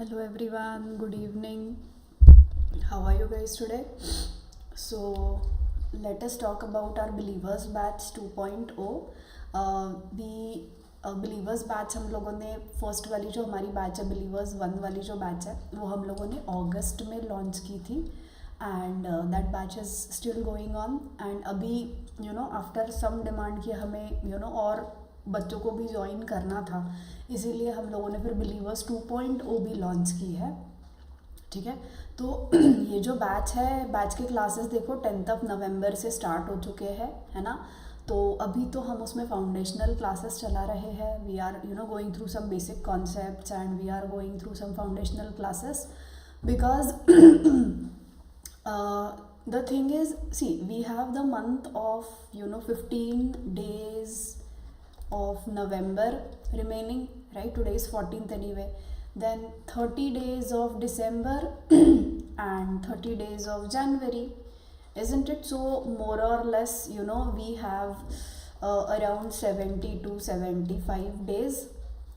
Hello everyone, good evening. How are you guys today? So let us talk about our Believers Batch 2.0. Believers Batch हम लोगों ने first वाली जो हमारी batch है Believers 1 वाली जो बैच है वो हम लोगों ने अगस्त में लॉन्च की थी and that batch is still going on and अभी आफ्टर सम डिमांड कि हमें और बच्चों को भी ज्वाइन करना था, इसीलिए हम लोगों ने फिर बिलीवर्स 2.0 भी लॉन्च की है. ठीक है, तो ये जो बैच है, बैच के क्लासेस देखो 10th नवंबर से स्टार्ट हो चुके हैं, है ना. तो अभी तो हम उसमें फाउंडेशनल क्लासेस चला रहे हैं. We are going through some basic concepts and we are going through some foundational classes because the thing is, see, we have the month of 15 days of November remaining, right? Today is 14th anyway. Then 30 days of December and 30 days of January, isn't it? So more or less we have around 70 to 75 days,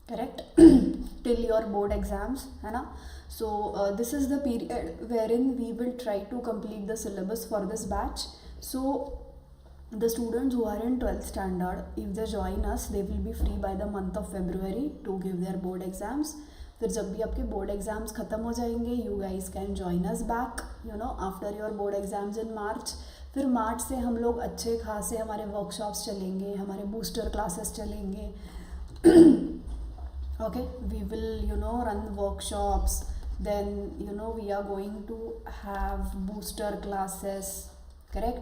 correct? Till your board exams, है ना. So this is the period wherein we will try to complete the syllabus for this batch. So the students who are in 12th standard, if they join us, they will be free by the month of February to give their board exams. फिर जब भी आपके board exams ख़त्म हो जाएंगे, you guys can join us back after your board exams in March. फिर March से हम लोग अच्छे खासे हमारे वर्कशॉप्स चलेंगे, हमारे बूस्टर क्लासेस चलेंगे. Okay, we will run workshops, then we are going to have booster classes, correct.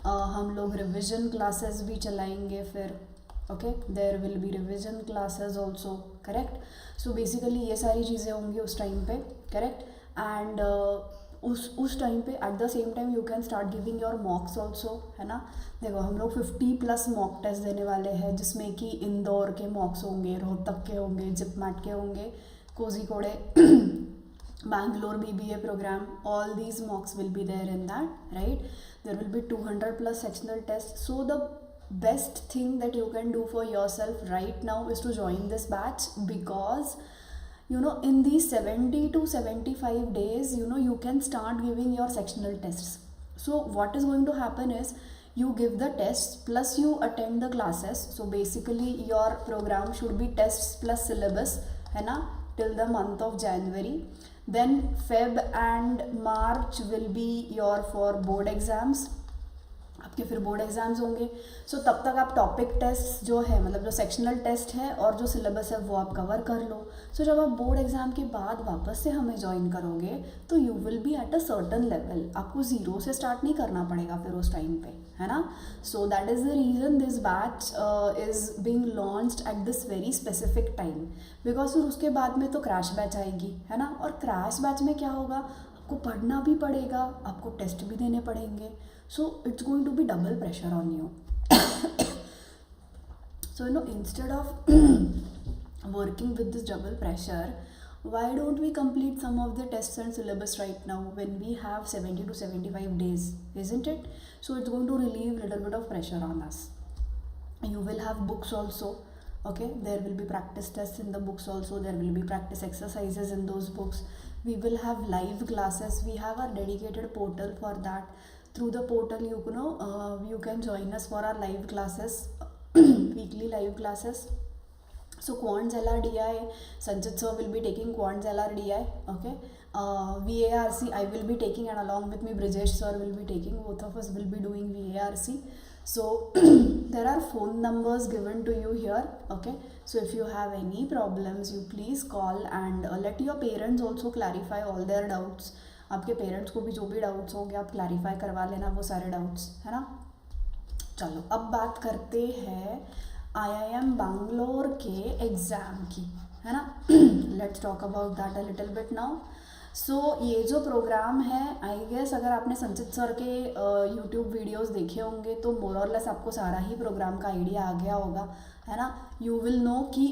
हम लोग रिविजन क्लासेस भी चलाएंगे फिर. Okay, there will be revision classes also, correct. So basically ये सारी चीज़ें होंगी उस टाइम पे, करेक्ट. एंड उस टाइम पे at the same time you can start giving your mocks also, है ना. देखो हम लोग 50+ मॉक टेस्ट देने वाले हैं, जिसमें कि इंदौर के मॉक्स होंगे, रोहतक के होंगे, जिपमैट के होंगे, Kozhikode, Bangalore BBA program, all these mocks will be there in that, right? There will be 200+ sectional tests. So the best thing that you can do for yourself right now is to join this batch, because in these 70 to 75 days you can start giving your sectional tests. So what is going to happen is you give the tests plus you attend the classes. So basically your program should be tests plus syllabus, है ना, till the month of January. Then Feb and March will be your for board exams. आपके फिर board exams होंगे. सो तब तक आप topic test जो है, मतलब जो सेक्शनल टेस्ट है और जो सिलेबस है वो आप कवर कर लो. सो जब आप बोर्ड एग्ज़ाम के बाद वापस से हमें ज्वाइन करोगे तो you will be at a certain level. आपको ज़ीरो से स्टार्ट नहीं करना पड़ेगा फिर उस टाइम पे, है ना. सो that is the reason this batch is being launched at this very specific time, because फिर उसके बाद में तो क्रैश बैच आएगी, है ना. और क्रैश बैच में क्या होगा, आपको पढ़ना भी पड़ेगा, आपको टेस्ट भी देने पड़ेंगे. So it's going to be double pressure on you. So instead of working with this double pressure, why don't we complete some of the tests and syllabus right now when we have 70 to 75 days, isn't it? So it's going to relieve a little bit of pressure on us. You will have books also. Okay, there will be practice tests in the books also. There will be practice exercises in those books. We will have live classes. We have our dedicated portal for that. Through the portal you can join us for our live classes, weekly live classes. So Quants LRDI, Sanjit sir will be taking Quants LRDI, okay. VARC I will be taking, and along with me Brijesh sir will be taking. Both of us will be doing VARC. So there are phone numbers given to you here, okay. So if you have any problems, you please call and let your parents also clarify all their doubts. आपके parents को भी जो भी doubts होंगे आप clarify करवा लेना वो सारे डाउट्स, है ना. चलो अब बात करते हैं IIM बैंगलोर के एग्ज़ाम की, है ना. Let's talk about that a little bit now. So ये जो प्रोग्राम है, आई गेस अगर आपने संचित सर के यूट्यूब वीडियोस देखे होंगे तो मोर और लेस आपको सारा ही प्रोग्राम का आइडिया आ गया होगा, है ना. यू विल नो कि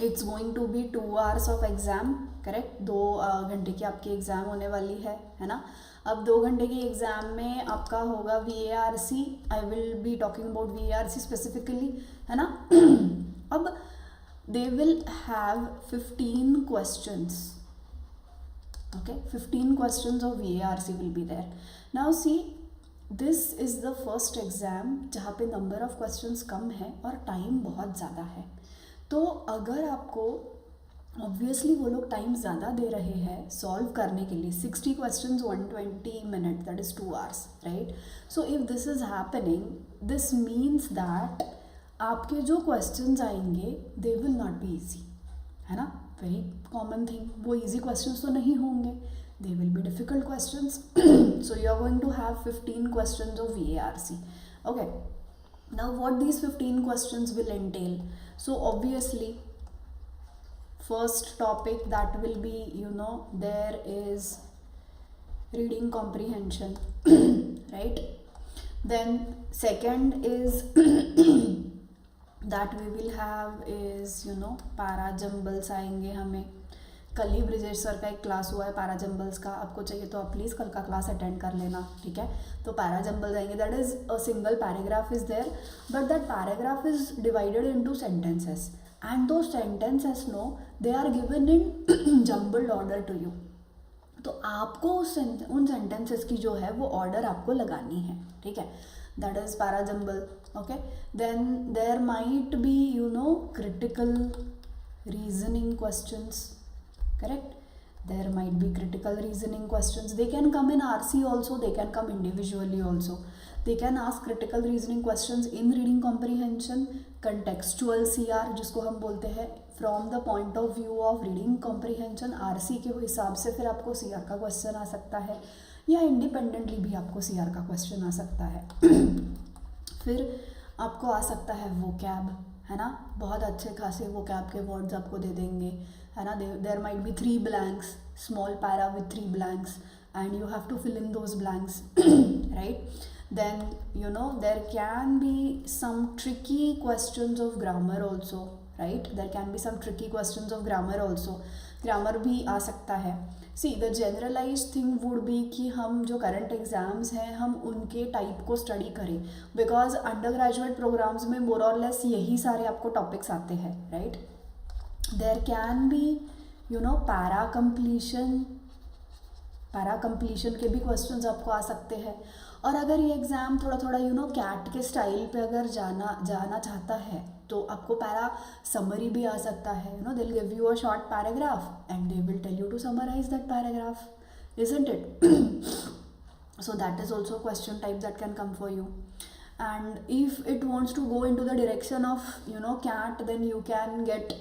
it's going to be 2 hours of exam, correct. 2 घंटे की आपकी एग्ज़ाम होने वाली है ना. अब 2 घंटे की एग्ज़ाम में आपका होगा VARC. I will be talking about VARC specifically, है ना. अब they will have 15 questions. Okay, 15 questions of VARC will be there. Now see, this is the first exam जहाँ पे number of questions कम है और time बहुत ज़्यादा है. तो अगर आपको ऑब्वियसली वो लोग टाइम ज़्यादा दे रहे हैं सॉल्व करने के लिए, 60 questions 120 minute, that is 2 hours, right. So if this is happening, this means that आपके जो क्वेश्चंस आएंगे they will not be easy, है ना. वेरी कॉमन थिंग, वो ईजी क्वेश्चंस तो नहीं होंगे, they will be difficult questions. So you are going to have 15 questions of VARC. Okay, now what these 15 questions will entail? So obviously first topic that will be, there is reading comprehension. Right, then second is that we will have is para jumbles आएंगे हमें. कल ही Brijesh sir का एक class हुआ है para jumbles का, आपको चाहिए तो आप प्लीज़ कल का क्लास अटेंड कर लेना, ठीक है. तो पैरा जम्बल्स आएंगे, that is a single paragraph is there, but that paragraph is divided into sentences, and दो sentences they are given in jumbled order to you. तो आपको उन सेंटेंसेस की जो है वो ऑर्डर आपको लगानी है, ठीक है. That is para jumble. Okay, then there might be critical reasoning questions. Correct, there might be critical reasoning questions. They can come in RC also, they can come individually also. They can ask critical reasoning questions in reading comprehension, contextual CR जिसको हम बोलते हैं, from the point of view of reading comprehension. RC के हिसाब से फिर आपको CR का क्वेश्चन आ सकता है, या इंडिपेंडेंटली भी आपको CR का क्वेश्चन आ सकता है. फिर आपको आ सकता है vocab, है ना. बहुत अच्छे खासे vocab के वर्ड्स आपको दे देंगे, है ना. There might be 3 blanks, small para with 3 blanks, and you have to fill in those blanks. Right, then there can be some tricky questions of grammar also, right. There can be some tricky questions of grammar also. Grammar भी आ सकता है. See the generalise thing would be कि हम जो current exams हैं हम उनके टाइप को स्टडी करें, बिकॉज अंडर ग्रेजुएट प्रोग्राम्स में मोर और लेस यही सारे आपको टॉपिक्स आते हैं, right. There can be para completion के भी क्वेश्चंस आपको आ सकते हैं. और अगर ये एग्ज़ाम थोड़ा थोड़ा कैट के स्टाइल पे अगर जाना चाहता है तो आपको पैरा समरी भी आ सकता है. They will give you a short paragraph and they will tell you to summarise that paragraph, isn't it? So that is also a question type that can come for you. And if it wants to go into the direction of cat, then you can get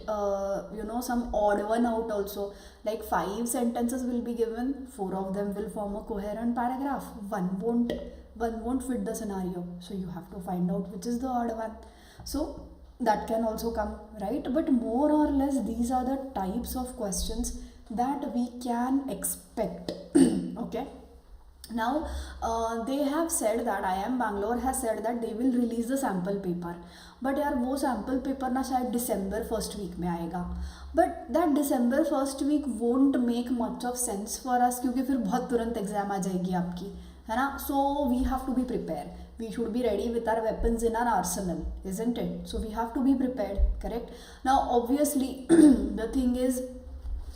some odd one out also, like 5 sentences will be given, 4 of them will form a coherent paragraph, one won't fit the scenario, so you have to find out which is the odd one. So that can also come, right. But more or less these are the types of questions that we can expect. Okay, now they have said that IIM Bangalore has said that they will release the sample paper, but यार वो sample paper ना शायद December first week में आएगा, but that December first week won't make much of sense for us, क्योंकि फिर बहुत तुरंत एग्जाम आ जाएगी आपकी, है ना. So we have to be prepared, we should be ready with our weapons in our arsenal, isn't it? So we have to be prepared, correct. Now obviously the thing is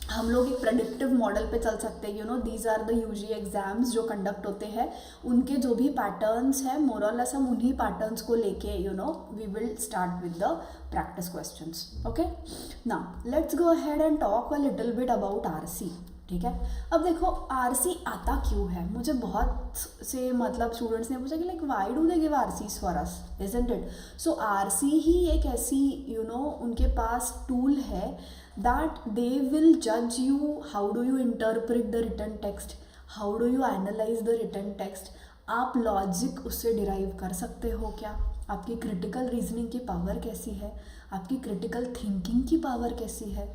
हम लोग एक predictive model पे चल सकते हैं. These are the UG exams जो conduct होते हैं, उनके जो भी पैटर्न्स हैं मोर और लेस हम उन्हीं पैटर्न्स को लेके we will start with the practice questions. Okay, now let's go ahead and talk a little bit about RC. ठीक है, अब देखो आरसी आता क्यों है. मुझे बहुत से स्टूडेंट्स ने पूछा कि like why do they give RCs for us, isn't it. So RC ही एक ऐसी उनके पास टूल है that they will judge you, how do you interpret the written text, how do you analyze the written text. आप logic उससे derive कर सकते हो क्या, आपकी क्रिटिकल रीजनिंग की पावर कैसी है, आपकी क्रिटिकल थिंकिंग की पावर कैसी है.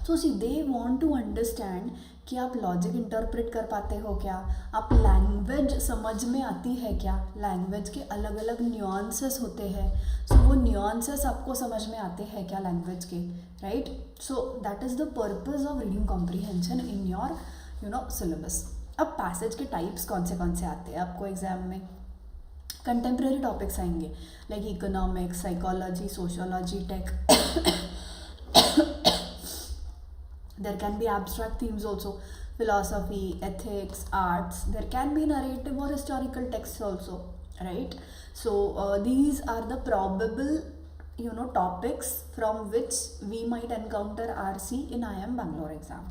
सो सी दे वॉन्ट टू अंडरस्टैंड कि आप लॉजिक इंटरप्रेट कर पाते हो क्या, आप लैंग्वेज समझ में आती है क्या, लैंग्वेज के अलग अलग न्यूआंसेस होते हैं, सो वो न्यूआंसेस आपको समझ में आते हैं क्या लैंग्वेज के, right. So that is the purpose of reading comprehension in your syllabus. अब पैसेज के टाइप्स कौन से आते हैं आपको एग्जाम में. कंटेम्प्रेरी टॉपिक्स आएंगे like economics, psychology, sociology, tech. There can be abstract themes also, philosophy, ethics, arts. There can be narrative or historical texts also, right? So these are the probable topics from which we might encounter RC in IIM Bangalore exam.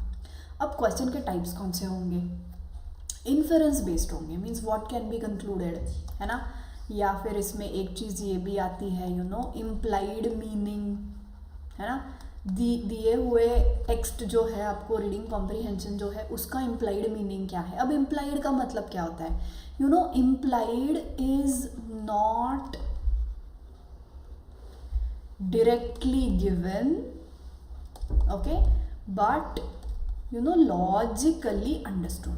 अब question के types कौन से होंगे? Inference based होंगे, means what can be concluded, है ना? या फिर इसमें एक चीज़ ये भी आती है इम्प्लाइड मीनिंग, है ना? दिए हुए टेक्स्ट जो है आपको रीडिंग कॉम्प्रीहेंशन जो है उसका इम्प्लाइड मीनिंग क्या है? अब इम्प्लाइड का मतलब क्या होता है? Implied is not directly given, okay, but logically understood.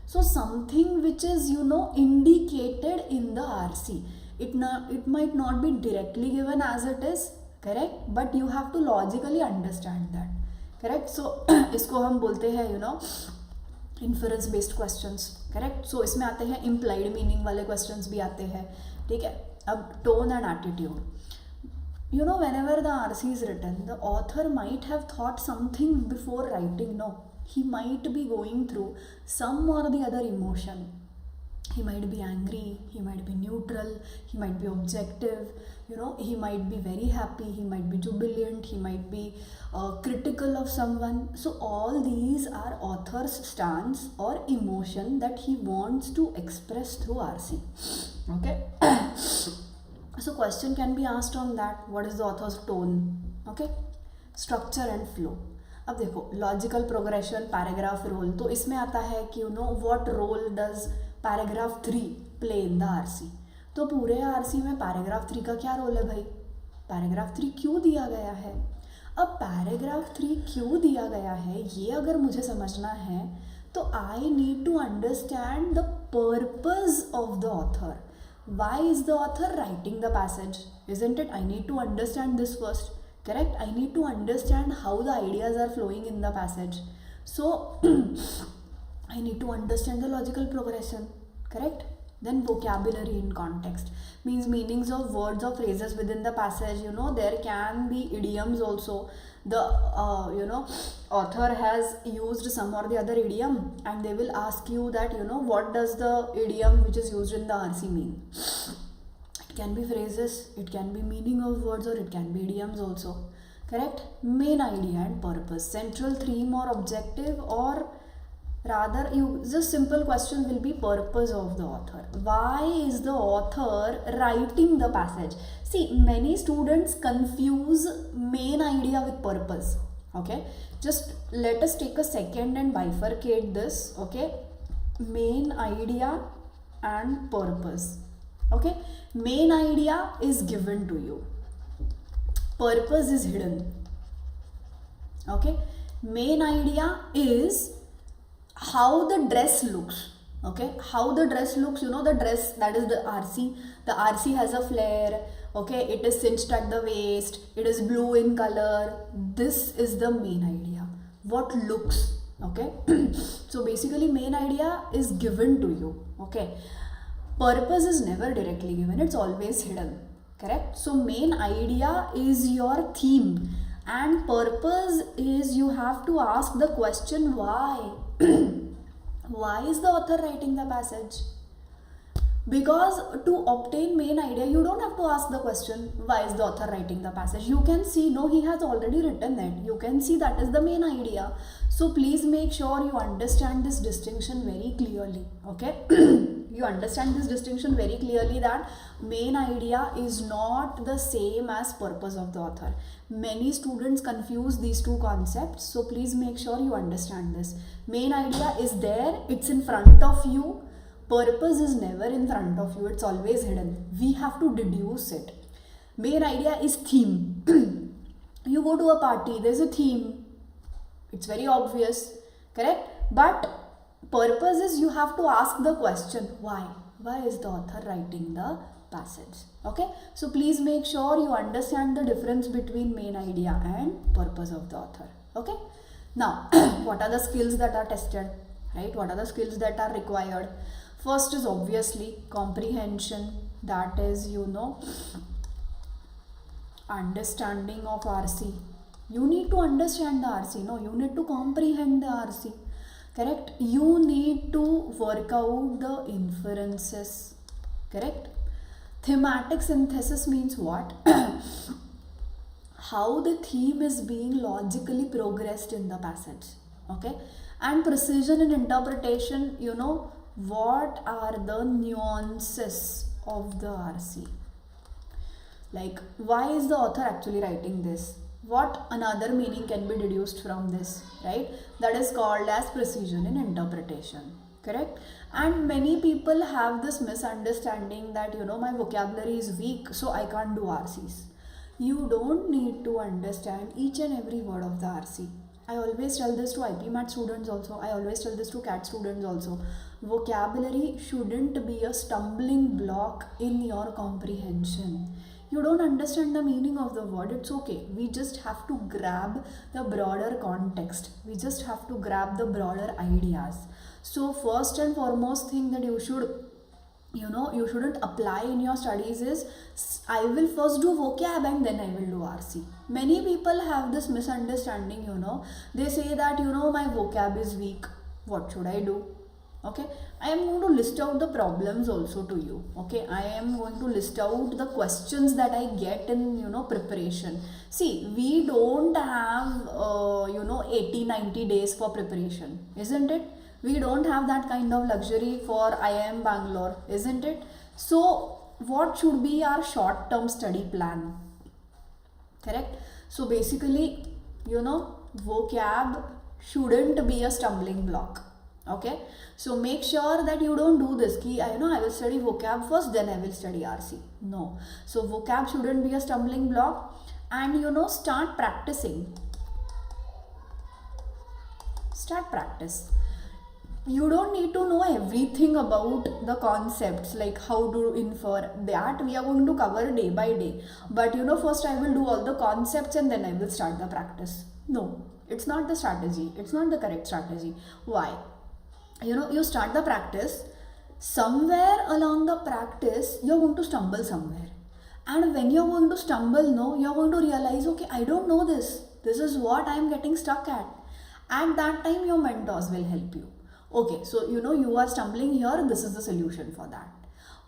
So something which is indicated in the RC, it might not be directly given as it is, correct, but you have to logically understand that, correct. So इसको हम बोलते हैं inference based questions, correct. सो इसमें आते हैं implied meaning वाले questions भी आते हैं, ठीक है. अब tone and attitude, whenever the RC is written, the author might have thought something before writing. No, he might be going through some or the other emotion. He might be angry, he might be neutral, he might be objective, he might be very happy, he might be jubilant, he might be critical of someone. So all these are author's stance or emotion that he wants to express through RC, okay. So question can be asked on that, what is the author's tone, okay. Structure and flow. अब देखो logical progression, paragraph role, तो इसमें आता है कि what role does paragraph 3 play in the RC. तो पूरे RC में पैराग्राफ 3 का क्या रोल है भाई? पैराग्राफ 3 क्यों दिया गया है? अब पैराग्राफ 3 क्यों दिया गया है ये अगर मुझे समझना है तो I need to understand the purpose of the author. Why is the author writing the passage? Isn't it? I need to understand this first, correct? I need to understand how the ideas are flowing in the passage. So I need to understand the logical progression, correct? Then vocabulary in context means meanings of words or phrases within the passage. There can be idioms also. The author has used some or the other idiom and they will ask you that what does the idiom which is used in the RC mean. It can be phrases, it can be meaning of words, or it can be idioms also, correct. Main idea and purpose, central theme or objective, or rather just simple question will be purpose of the author. Why is the author writing the passage? See, many students confuse main idea with purpose, okay. Just let us take a second and bifurcate this, okay. Main idea and purpose, okay. Main idea is given to you, purpose is hidden, okay. Main idea is how the dress looks, okay. How the dress looks, the dress, that is the RC. The RC has a flare, okay. It is cinched at the waist, it is blue in color. This is the main idea, what looks, okay. So basically main idea is given to you, okay. Purpose is never directly given, it's always hidden, correct. So main idea is your theme and purpose is you have to ask the question why. Why is the author writing the passage? Because to obtain main idea, you don't have to ask the question, why is the author writing the passage? You can see, no, he has already written it. You can see that is the main idea. So please make sure you understand this distinction very clearly, okay? You understand this distinction very clearly, that main idea is not the same as purpose of the author. Many students confuse these two concepts, so please make sure you understand this. Main idea is there, it's in front of you. Purpose is never in front of you, it's always hidden. We have to deduce it. Main idea is theme. You go to a party, there's a theme. It's very obvious, correct? But purpose is you have to ask the question, why? Why is the author writing the passage? Okay, so please make sure you understand the difference between main idea and purpose of the author. Okay, now what are the skills that are tested, right? What are the skills that are required? First is obviously comprehension, that is Understanding of RC. You need to understand the RC, no? You need to comprehend the RC. Correct? You need to work out the inferences. Correct? Thematic synthesis means what? How the theme is being logically progressed in the passage. Okay? And precision in interpretation, what are the nuances of the RC? Like, why is the author actually writing this? What another meaning can be deduced from this, right? That is called as precision in interpretation. Correct? And many people have this misunderstanding that, my vocabulary is weak, so I can't do RCs. You don't need to understand each and every word of the RC. I always tell this to IPMAT students also. I always tell this to CAT students also. Vocabulary shouldn't be a stumbling block in your comprehension. You don't understand the meaning of the word, it's okay. We just have to grab the broader context. We just have to grab the broader ideas. So first and foremost thing that you shouldn't apply in your studies is, I will first do vocab and then I will do RC. Many people have this misunderstanding, They say that, my vocab is weak. What should I do? Okay, I am going to list out the problems also to you. Okay, I am going to list out the questions that I get in preparation. See, we don't have 80-90 days for preparation, isn't it? We don't have that kind of luxury for IIM Bangalore, isn't it? So what should be our short-term study plan? Correct? So basically, vocab shouldn't be a stumbling block. Okay, so make sure that you don't do this ki I will study vocab first, then I will study RC. No, so vocab shouldn't be a stumbling block. And start practicing. Start practice. You don't need to know everything about the concepts, like how to infer. That we are going to cover day by day. But first I will do all the concepts and then I will start the practice. No, it's not the strategy. It's not the correct strategy. Why? You start the practice. Somewhere along the practice, you're going to stumble somewhere. And when you're going to stumble, you're going to realize, okay, I don't know this. This is what I'm getting stuck at. At that time, your mentors will help you. Okay, so you are stumbling here, this is the solution for that.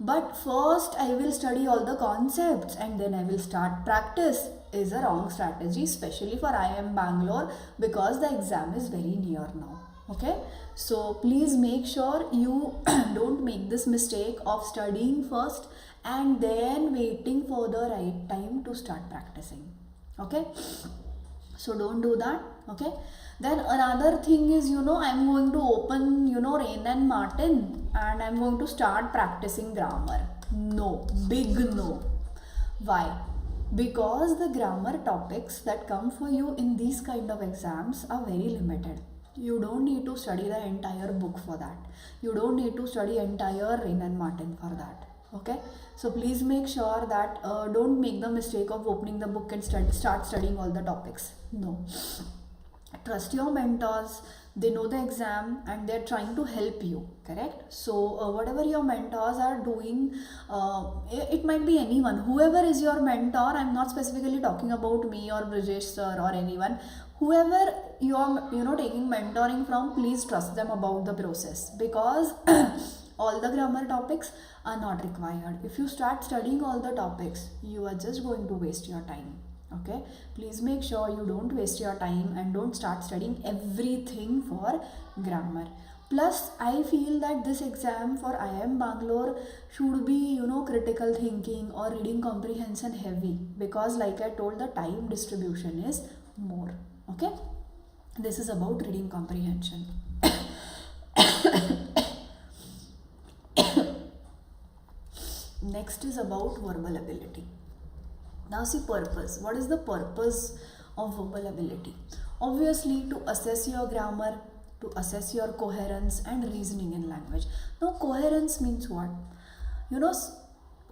But first I will study all the concepts and then I will start practice is a wrong strategy, especially for IIM Bangalore, because the exam is very near now. Okay, so please make sure you don't make this mistake of studying first and then waiting for the right time to start practicing. Okay, so don't do that. Okay, then another thing is, I'm going to open, Rain and Martin and I'm going to start practicing grammar. No, big no. Why? Because the grammar topics that come for you in these kind of exams are very limited. You don't need to study the entire book for that. You don't need to study entire Rain and Martin for that. Okay, so please make sure that don't make the mistake of opening the book and start studying all the topics. No. Trust your mentors. They know the exam and they're trying to help you. Correct? So whatever your mentors are doing, it might be anyone. Whoever is your mentor, I'm not specifically talking about me or Brijesh sir or anyone. Whoever you're taking mentoring from, please trust them about the process, because all the grammar topics are not required. If you start studying all the topics, you are just going to waste your time. Okay, please make sure you don't waste your time and don't start studying everything for grammar. Plus, I feel that this exam for IIM Bangalore should be, critical thinking or reading comprehension heavy, because like I told, the time distribution is more. Okay, this is about reading comprehension. Next is about verbal ability. Now see, purpose. What is the purpose of verbal ability? Obviously, to assess your grammar, to assess your coherence and reasoning in language. Now, coherence means what?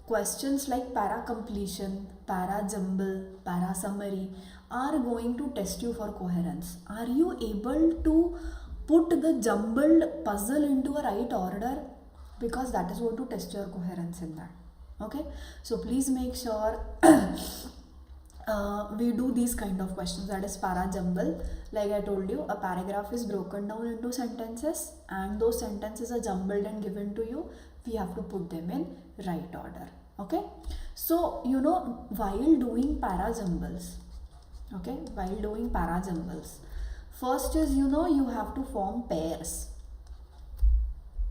Questions like para completion, para jumble, para summary are going to test you for coherence. Are you able to put the jumbled puzzle into a right order? Because that is going to test your coherence in that. Okay, so please make sure we do these kind of questions, that is para jumble. Like I told you, a paragraph is broken down into sentences and those sentences are jumbled and given to you. We have to put them in right order. Okay, so while doing para jumbles, first is you have to form pairs.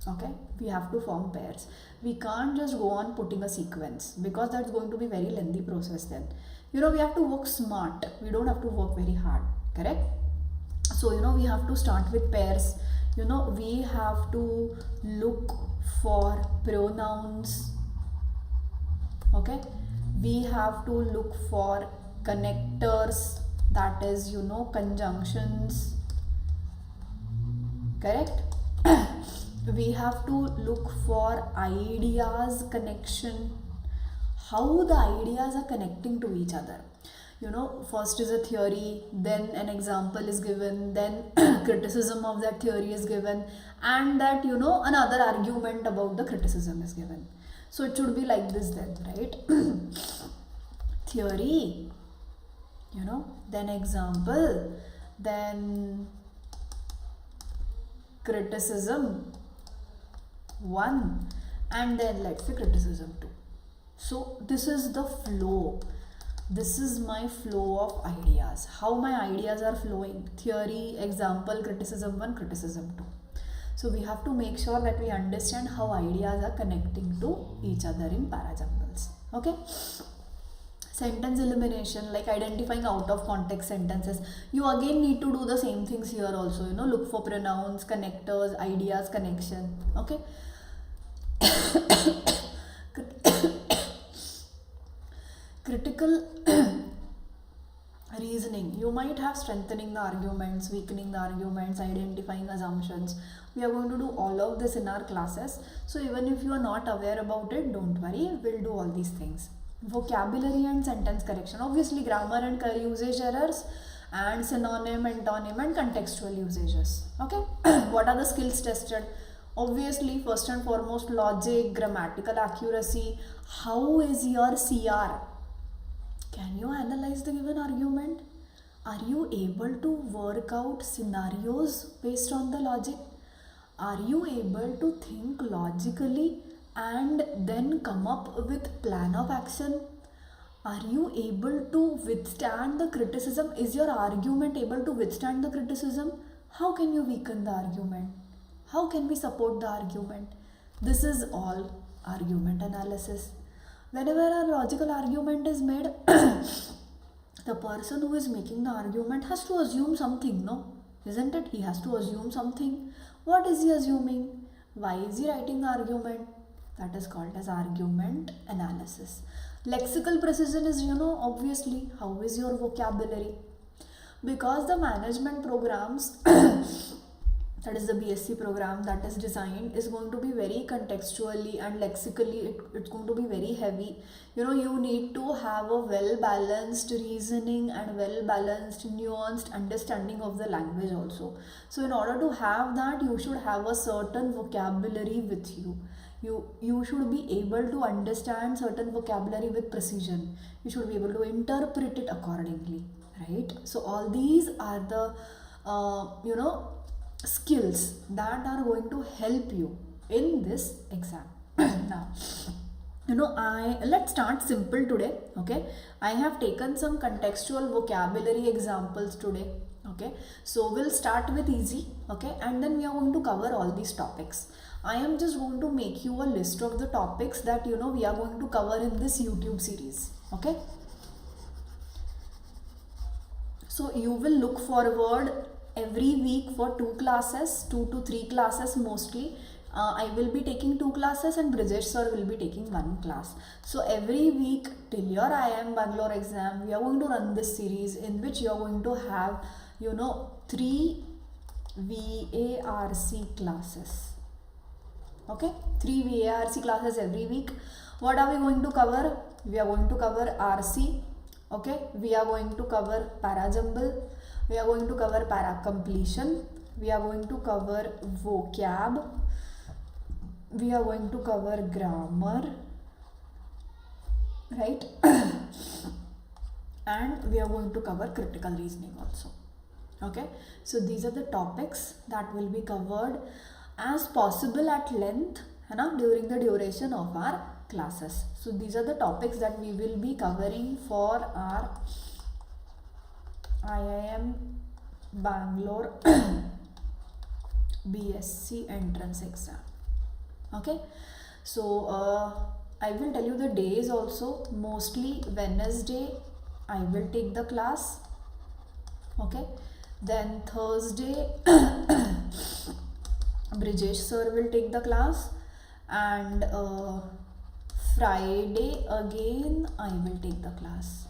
Okay, we have to form pairs. We can't just go on putting a sequence because that's going to be very lengthy process then. We have to work smart. We don't have to work very hard, correct? So we have to start with pairs. We have to look for pronouns. Okay, we have to look for connectors, that is conjunctions, correct? We have to look for ideas connection, how the ideas are connecting to each other. First is a theory, then an example is given, then criticism of that theory is given, and that another argument about the criticism is given. So it should be like this then, right? Theory, then example, then criticism 1, and then let's say criticism 2. So this is the flow. This is my flow of ideas. How my ideas are flowing. Theory, example, criticism 1, criticism 2. So we have to make sure that we understand how ideas are connecting to each other in parajumbles. Okay. Sentence elimination, like identifying out of context sentences. You again need to do the same things here also. Look for pronouns, connectors, ideas, connection. Okay. Critical reasoning. You might have strengthening the arguments, weakening the arguments, identifying assumptions. We are going to do all of this in our classes. So even if you are not aware about it, don't worry, we'll do all these things. Vocabulary and sentence correction. Obviously grammar and usage errors, and synonym, antonym and contextual usages. Okay. What are the skills tested? Obviously, first and foremost, logic, grammatical accuracy. How is your CR? Can you analyze the given argument? Are you able to work out scenarios based on the logic? Are you able to think logically and then come up with plan of action? Are you able to withstand the criticism? Is your argument able to withstand the criticism? How can you weaken the argument? How can we support the argument? This is all argument analysis. Whenever a logical argument is made, the person who is making the argument has to assume something, no? Isn't it? He has to assume something. What is he assuming? Why is he writing the argument? That is called as argument analysis. Lexical precision is, obviously, how is your vocabulary? Because the management programs, that is the BSc program that is designed, is going to be very contextually and lexically, it's going to be very heavy. You need to have a well-balanced reasoning and well-balanced, nuanced understanding of the language also. So in order to have that, you should have a certain vocabulary with you. You should be able to understand certain vocabulary with precision. You should be able to interpret it accordingly, right? So all these are the, skills that are going to help you in this exam. Now, let's start simple today. Okay, I have taken some contextual vocabulary examples today. Okay, so we'll start with easy. Okay, and then we are going to cover all these topics. I am just going to make you a list of the topics that we are going to cover in this YouTube series. Okay, so you will look forward every week for 2 classes, 2 to 3 classes mostly. I will be taking 2 classes and Brijesh sir will be taking 1 class. So every week till your IIM Bangalore exam, we are going to run this series in which you are going to have 3 VARC classes. Okay, 3 VARC classes every week. What are we going to cover? We are going to cover RC. Okay, we are going to cover parajumble. We are going to cover para completion. We are going to cover vocab. We are going to cover grammar, right? and we are going to cover critical reasoning also. Okay, so these are the topics that will be covered as possible at length during the duration of our classes. So these are the topics that we will be covering for our IIM Bangalore BSc entrance exam. Okay, so I will tell you the days also. Mostly Wednesday I will take the class. Okay, then Thursday Brijesh sir will take the class, and Friday again I will take the class.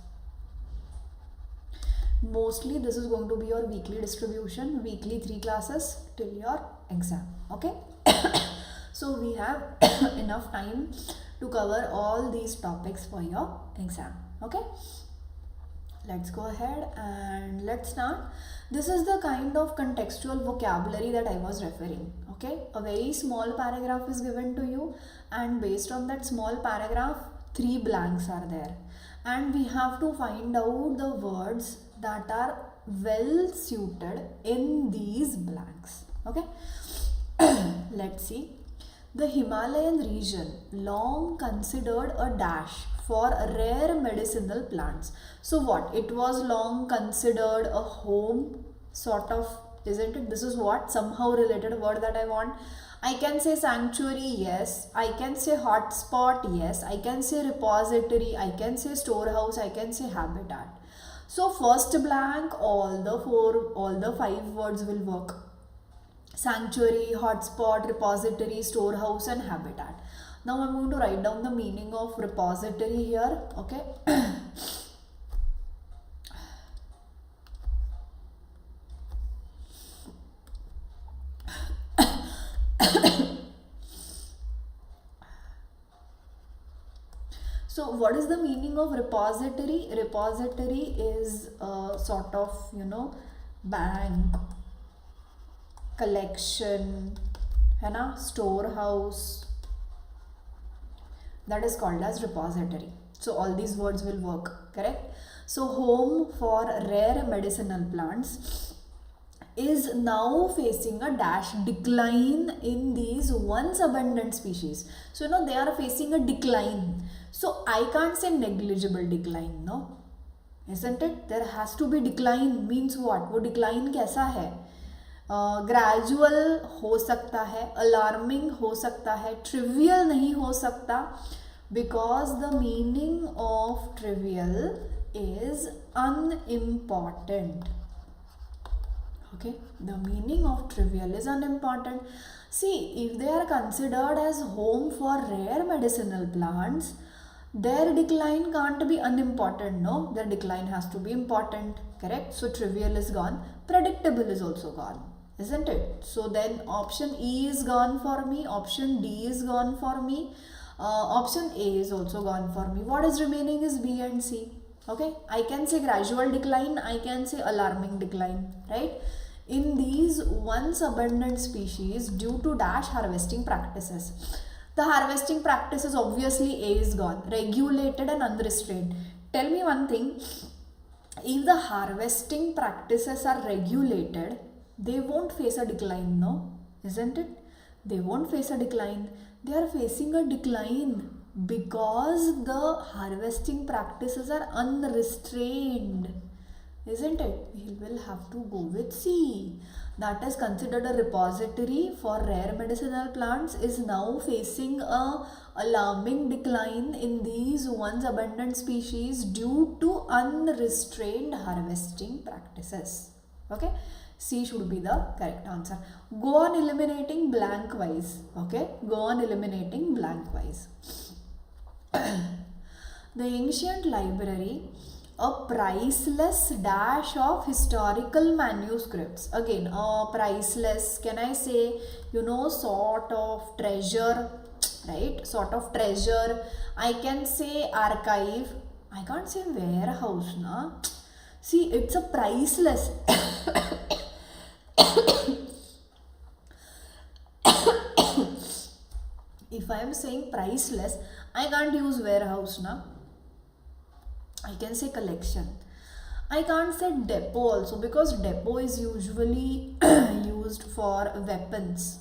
Mostly this is going to be your weekly distribution, weekly 3 classes till your exam. Okay, so we have enough time to cover all these topics for your exam. Okay, let's go ahead and let's start. This is the kind of contextual vocabulary that I was referring. Okay, a very small paragraph is given to you, and based on that small paragraph 3 blanks are there, and we have to find out the words that are well suited in these blanks. Okay, let's see. The Himalayan region long considered a dash for rare medicinal plants. So what? It was long considered a home sort of, isn't it? This is what somehow related word that I want. I can say sanctuary, yes. I can say hotspot, yes. I can say repository, I can say storehouse, I can say habitat. So first blank, all the 5 words will work. Sanctuary, hotspot, repository, storehouse and habitat. Now I'm going to write down the meaning of repository here. Okay. So what is the meaning of repository? Repository is a sort of, bank, collection, storehouse. That is called as repository. So all these words will work, correct? So home for rare medicinal plants is now facing a dash decline in these once abundant species. So they are facing a decline. So I can't say negligible decline, no, isn't it? There has to be decline. Means what? वो decline कैसा है? Gradual हो सकता है, alarming हो सकता है, trivial नहीं हो सकता, because the meaning of trivial is unimportant. Okay, the meaning of trivial is unimportant. See, if they are considered as home for rare medicinal plants, their decline can't be unimportant, no? Their decline has to be important, correct? So trivial is gone, predictable is also gone, isn't it? So then option E is gone for me, option D is gone for me, option A is also gone for me. What is remaining is B and C. Okay, I can say gradual decline, I can say alarming decline, right? In these once abundant species due to dash harvesting practices. The harvesting practices, obviously A is gone, regulated and unrestrained. Tell me one thing, if the harvesting practices are regulated, they won't face a decline, no? Isn't it? They won't face a decline. They are facing a decline because the harvesting practices are unrestrained, isn't it? We will have to go with C. That is considered a repository for rare medicinal plants is now facing a alarming decline in these once abundant species due to unrestrained harvesting practices. Okay, C should be the correct answer. Go on eliminating blank wise. Okay, go on eliminating blank wise. The ancient library, a priceless dash of historical manuscripts. Again, priceless, can I say, sort of treasure, right? Sort of treasure. I can say archive. I can't say warehouse, na? See, it's a priceless. If I am saying priceless, I can't use warehouse, na? I can say collection. I can't say depot also, because depot is usually used for weapons.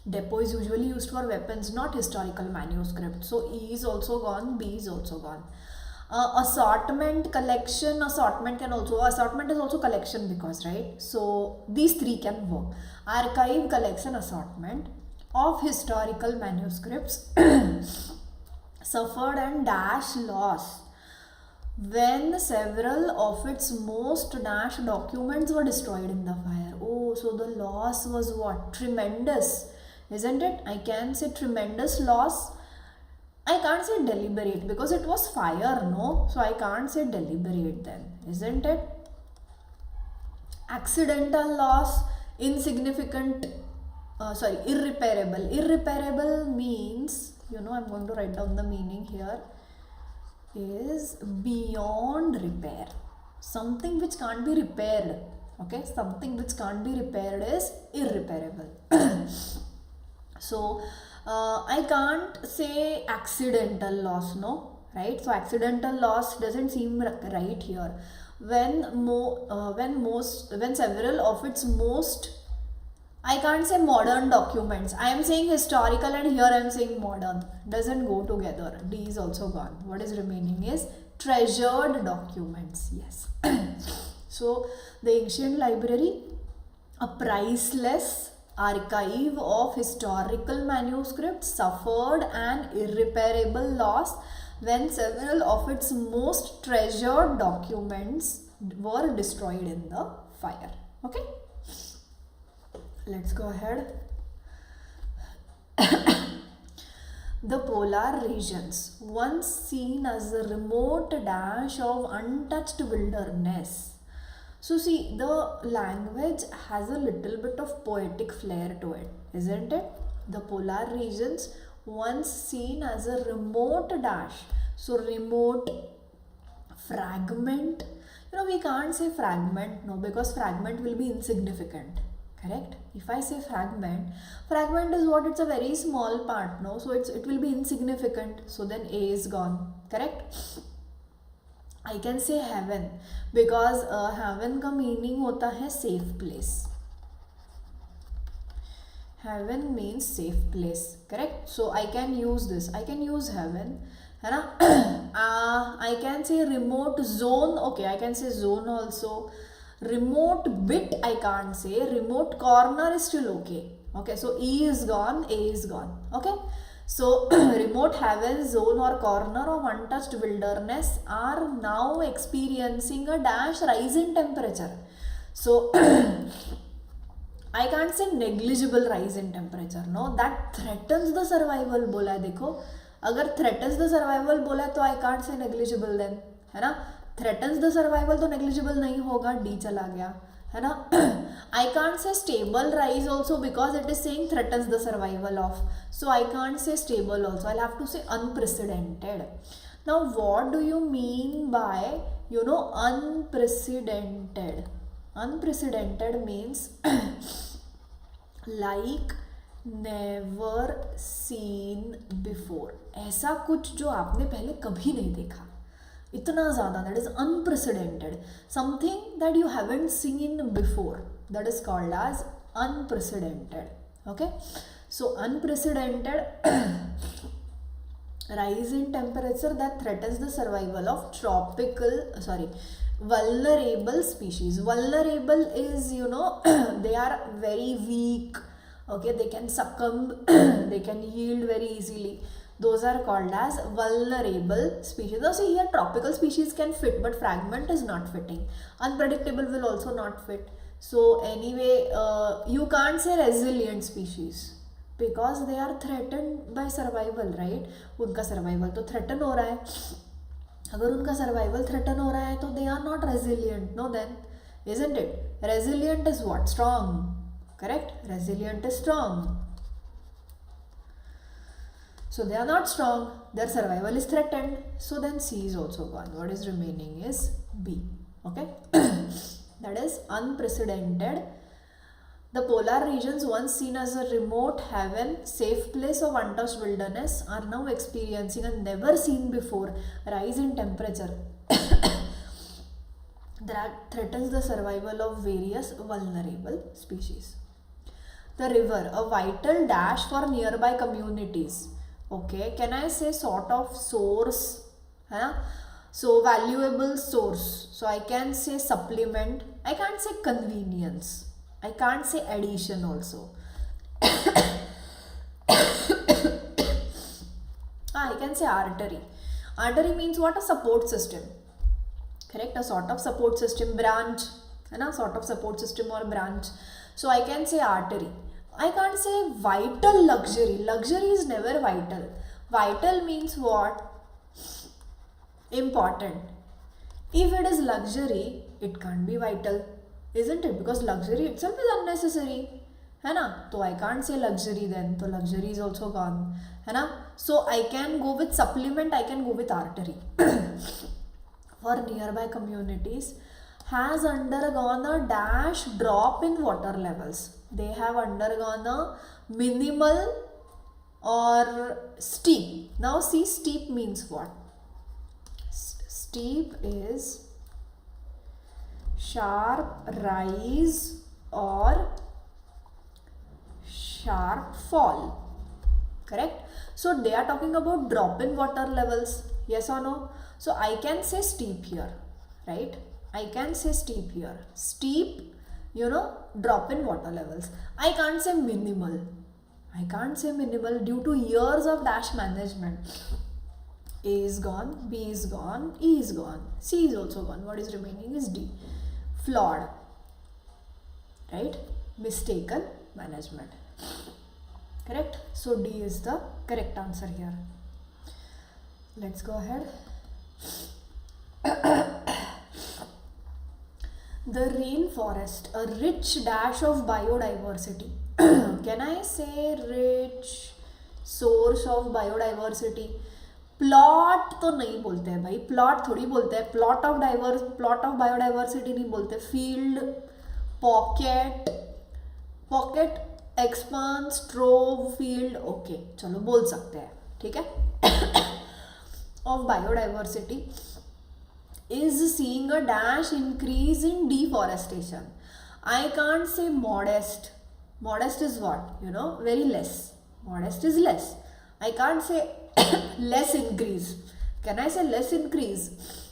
Depot is usually used for weapons, not historical manuscript. So E is also gone, B is also gone. Assortment, collection, assortment is also collection, because right, so these three can work. Archive, collection, assortment of historical manuscripts suffered and dash loss when several of its most dash documents were destroyed in the fire. Oh, so the loss was what? Tremendous, isn't it? I can say tremendous loss. I can't say deliberate, because it was fire, no? So I can't say deliberate then, isn't it? Accidental loss, insignificant, irreparable. Irreparable means, I'm going to write down the meaning here, is beyond repair. Something which can't be repaired. Okay, something which can't be repaired is irreparable. So I can't say accidental loss, no, right? So accidental loss doesn't seem right here. When several of its most, I can't say modern documents. I am saying historical and here I am saying modern. Doesn't go together. D is also gone. What is remaining is treasured documents. Yes. So the ancient library, a priceless archive of historical manuscripts, suffered an irreparable loss when several of its most treasured documents were destroyed in the fire. Okay, let's go ahead. The polar regions, once seen as a remote dash of untouched wilderness. So see, the language has a little bit of poetic flair to it, isn't it? The polar regions, once seen as a remote dash. So remote, fragment. We can't say fragment, no, because fragment will be insignificant. Correct? If I say fragment is what? It's a very small part, no? So it will be insignificant. So then A is gone. Correct? I can say heaven, because heaven का meaning होता है safe place. Heaven means safe place, correct? So I can use this. I can use heaven, है ना? I can say remote zone. Okay, I can say zone also. Remote bit I can't say. Remote corner is still okay. Okay, so E is gone, A is gone. Okay. So, remote heaven, zone or corner of untouched wilderness are now experiencing a dash rise in temperature. So, I can't say negligible rise in temperature. No, that threatens the survival. बोला है देखो, अगर threatens the survival बोला है तो I can't say negligible then, है ना? Threatens the survival तो negligible नहीं होगा, D चला गया, है ना? I can't say stable rise also, because it is saying threatens the survival of. So I can't say stable also. I'll have to say unprecedented. Now what do you mean by, unprecedented? Unprecedented means like never seen before. ऐसा कुछ जो आपने पहले कभी नहीं देखा. इतना ज़्यादा, that is unprecedented. Something that you haven't seen before, that is called as unprecedented. Okay, so unprecedented rise in temperature that threatens the survival of vulnerable species. Vulnerable is, they are very weak. Okay, they can succumb, they can yield very easily. Those are called as vulnerable species. Now see here, tropical species can fit, but fragment is not fitting. Unpredictable will also not fit. So anyway, you can't say resilient species, because they are threatened by survival, right? उनका survival तो threaten हो रहा है. अगर उनका survival threaten हो रहा है तो they are not resilient, no then, isn't it? Resilient is what? Strong. Correct? Resilient is strong. So they are not strong, their survival is threatened. So then C is also gone. What is remaining is B. Okay. That is unprecedented. The polar regions, once seen as a remote haven, safe place of untouched wilderness, are now experiencing a never seen before rise in temperature that threatens the survival of various vulnerable species. The river, a vital dash for nearby communities. Okay, can I say sort of source? Huh? So valuable source. So I can say supplement. I can't say convenience. I can't say addition also. I can say artery. Artery means what? A support system. Correct? A sort of support system, branch. है ना? Sort of support system or branch. So I can say artery. I can't say vital luxury. Luxury is never vital. Vital means what? Important. If it is luxury, it can't be vital, isn't it? Because luxury itself is unnecessary. है ना? So I can't say luxury then. So luxury is also gone. है ना? So I can go with supplement. I can go with artery. For nearby communities, has undergone a dash drop in water levels. They have undergone a minimal or steep. Now see, steep means what? Steep is sharp rise or sharp fall. Correct? So they are talking about drop in water levels. Yes or no? So I can say steep here, right? I can say steep here. Steep, drop in water levels. I can't say minimal. I can't say minimal due to years of dash management. A is gone, B is gone, E is gone, C is also gone. What is remaining is D. Flawed, right? Mistaken management. Correct? So D is the correct answer here. Let's go ahead. The rainforest, a rich dash of biodiversity. Can I say rich source of biodiversity? Plot तो नहीं बोलते हैं भाई, plot थोड़ी बोलते हैं, plot of biodiversity नहीं बोलते. Field, pocket, expanse, trove, field, okay चलो बोल सकते हैं, ठीक है. Of biodiversity is seeing a dash increase in deforestation. I can't say modest. Modest is what? Very less. Modest is less. I can't say less increase. Can I say less increase?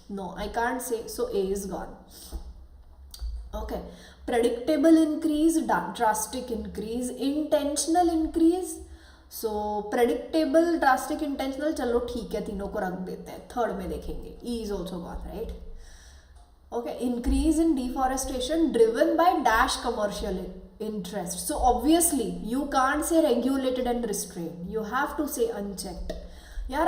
No, I can't say. So A is gone. Okay. Predictable increase, drastic increase, intentional increase. So predictable, drastic, intentional, चलो ठीक है, तीनों को रख देते हैं. Third में देखेंगे. E is also gone, right? Okay. Increase in deforestation driven by dash commercial interest. So obviously you can't say regulated and restrained. You have to say unchecked. यार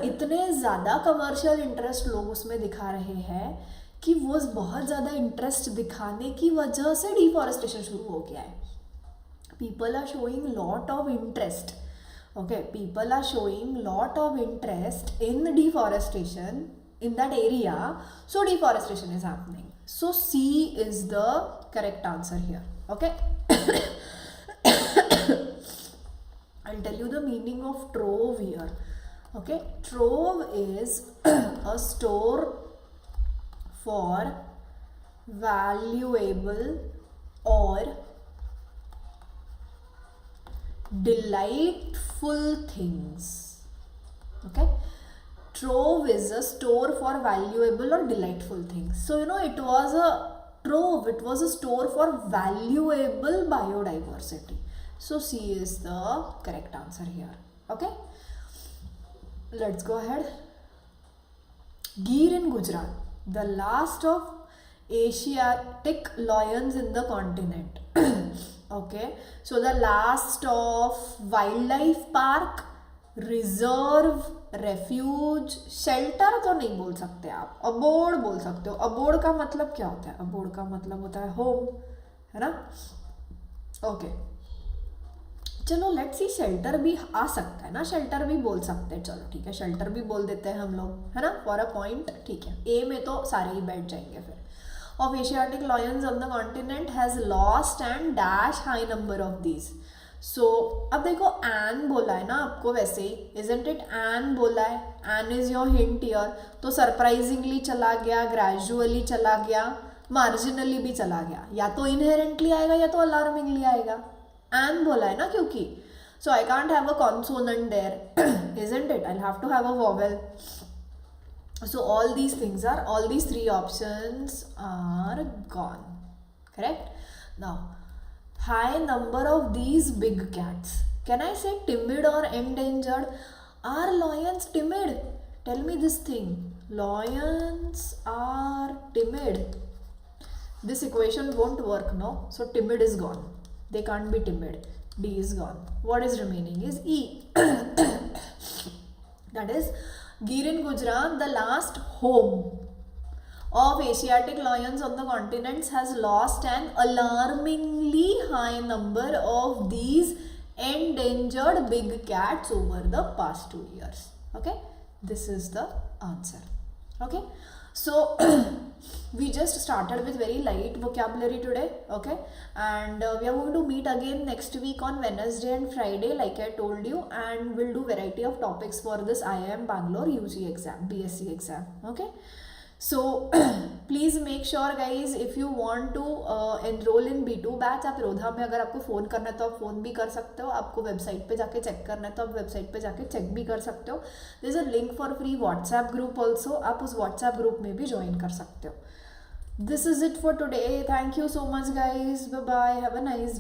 इतने ज़्यादा कमर्शियल इंटरेस्ट लोग उसमें दिखा रहे हैं कि वो बहुत ज़्यादा इंटरेस्ट दिखाने की वजह से डिफॉरेस्टेशन शुरू हो गया है. People are showing lot of interest. Okay, people are showing lot of interest in deforestation in that area, so deforestation is happening. So C is the correct answer here. Okay. I'll tell you the meaning of trove here. Okay, trove is a store for valuable or delightful things. Okay, trove is a store for valuable or delightful things. So it was a trove, it was a store for valuable biodiversity. So C is the correct answer here. Okay, let's go ahead. Gir in Gujarat, the last of Asiatic lions in the continent. Okay, so the last of wildlife park, reserve, refuge, shelter तो नहीं बोल सकते आप, abode बोल सकते हो. abode का मतलब क्या होता है? abode का मतलब होता है home, है ना. ओके चलो लेट्स सी, शेल्टर भी आ सकता है ना, शेल्टर भी बोल सकते हैं. चलो ठीक है, शेल्टर भी बोल देते हैं हम लोग, है ना, फॉर अ पॉइंट. ठीक है, ए में तो सारे ही बैठ जाएंगे फिर. Of Asiatic lions on the continent has lost and dash high number of these. So अब देखो an बोला है ना आपको, वैसे ही isn't it? an बोला है, an is your hint here. तो surprisingly चला गया, gradually चला गया, मार्जिनली भी चला गया, या तो इनहेरेंटली आएगा या तो अलार्मिंगली आएगा. एंड बोला है ना क्योंकि, so I can't have a consonant there, isn't it? I'll have to have a vowel. So all these three options are gone. Correct? Now, high number of these big cats. Can I say timid or endangered? Are lions timid? Tell me this thing. Lions are timid. This equation won't work, no? So timid is gone. They can't be timid. D is gone. What is remaining is E. That is, Gir in Gujarat, the last home of Asiatic lions on the continents, has lost an alarmingly high number of these endangered big cats over the past 2 years. Okay, this is the answer. Okay, so we just started with very light vocabulary today. Okay, and we are going to meet again next week on Wednesday and Friday, like I told you, and we'll do variety of topics for this IIM Bangalore UG exam, BSc exam. Okay, so please make sure guys, if you want to enroll in B2 batch, आप रोधा में अगर आपको phone करना है तो आप phone भी कर सकते हो, आपको वेबसाइट पे जाके चेक करना है तो आप वेबसाइट पे जाके चेक भी कर सकते हो. There is a link for free WhatsApp group also, आप उस व्हाट्सएप ग्रुप में भी ज्वाइन कर सकते हो. This is it for today. Thank you so much guys. Bye bye. Have a nice day.